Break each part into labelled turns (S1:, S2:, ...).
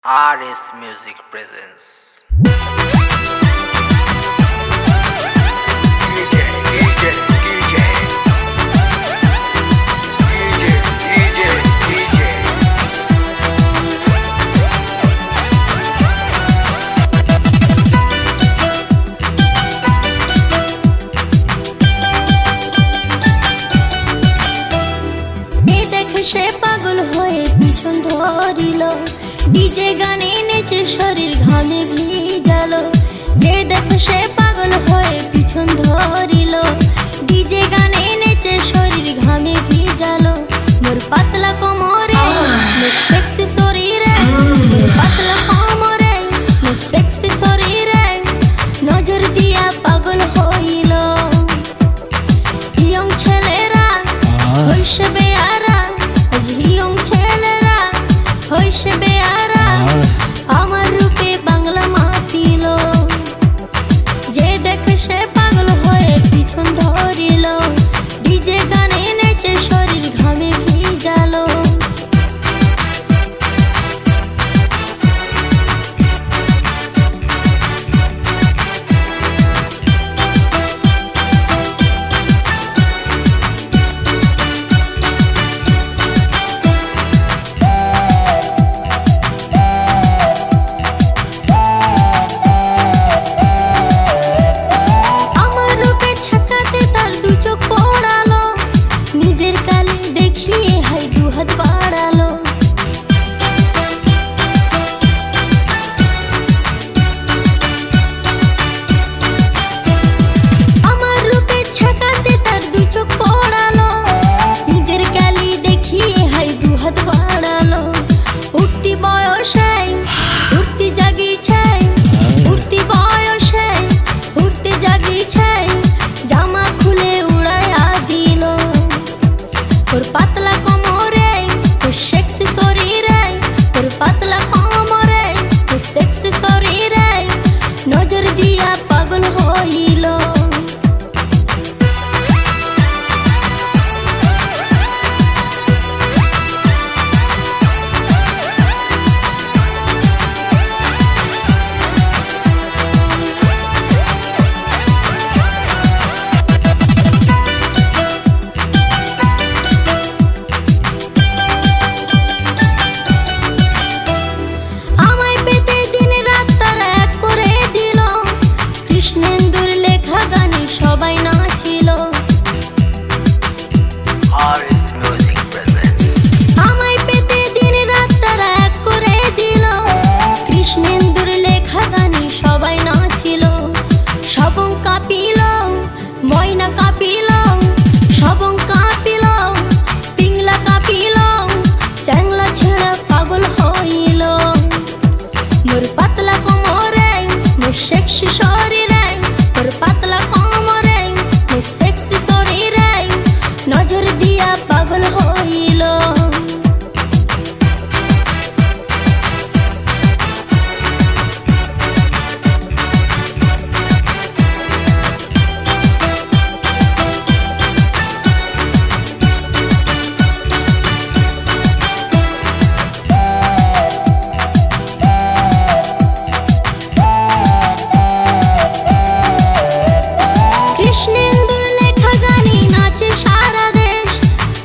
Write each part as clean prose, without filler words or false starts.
S1: RS Music presents.
S2: সে পাগল হয়ে পিছন ধরিল, ডিজে গানে নেচে শরীর ঘামে ভিজালো। যে দেখে সে পাগল হয়ে পিছন ধরিল, ডিজে গানে নেচে শরীর ঘামে ভিজালো। মোর পাতলা কোমরে মোর সেক্সি শরীরে, মোর পাতলা কোমরে মোর সেক্সি শরীরে নজর দিয়া পাগল হইল। ইয়ং ছেলেরা হইছে বেয়ারা, ইয়ং ছেলেরা হইছে বেয়ারা, আমার রূপে বাংলা মাতিল। যে দেখে সে পাগল হয়ে পিছন ধরিল, ডিজে গানে নেচে শরীর ঘামে ভিজালো। পাতলা কোমরে তোর সেক্সি শরীরে, তোর পাতলা কোমরে তোর সেক্সি শরীরে নজর দিয়া পাগল হইল। সবাই নাচিল,
S1: RS Music presents.
S2: আমায় পেতে দিন রাত তারা এক করে দিল। কৃষ্ণেন্দুর লেখা গানে সবাই নাচিল, সবং কাঁপিল, ময়না কাঁপিল, সবং কাঁপিল, পিংলা কাঁপিল, চ্যাংলা ছেড়ে পাগল হইল। মোর পাতলা কোমরে মোর সেক্সি শরীরে, মোর পাতলা কোমরে মোর সেক্সি শরীরে নজর দিয়া পাগল হইল।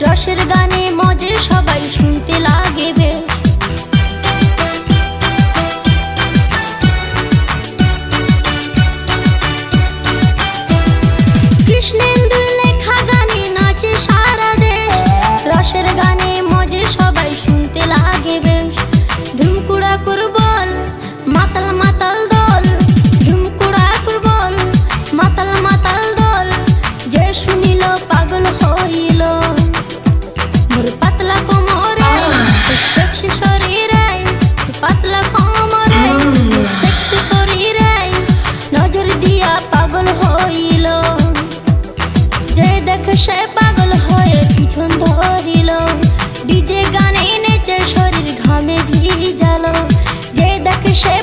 S2: রসের গানে মজে সবাই শুনতে লাগে বেশ। কৃষ্ণেন্দুর লেখা গানে নাচে সারা দেশ, রসের গানে মজে সবাই শুনতে লাগে বেশ। ধুমকুড়া কুরবল মাতাল মাতাল দল, ধুমকুড়া কুরবল মাতাল মাতাল দল, যে শুনিল পাগল হইল। মোর পাতলা কোমরে তোর সেক্সি শরীরে, পাতলা কোমরে তোর সেক্সি শরীরে নজর দিয়া পাগল হইল। যে দেখে সে পাগল হয়ে পিছন ধরিল, ডিজে গানে নেচে শরীর ঘামে ভিজালো। যে দেখে সে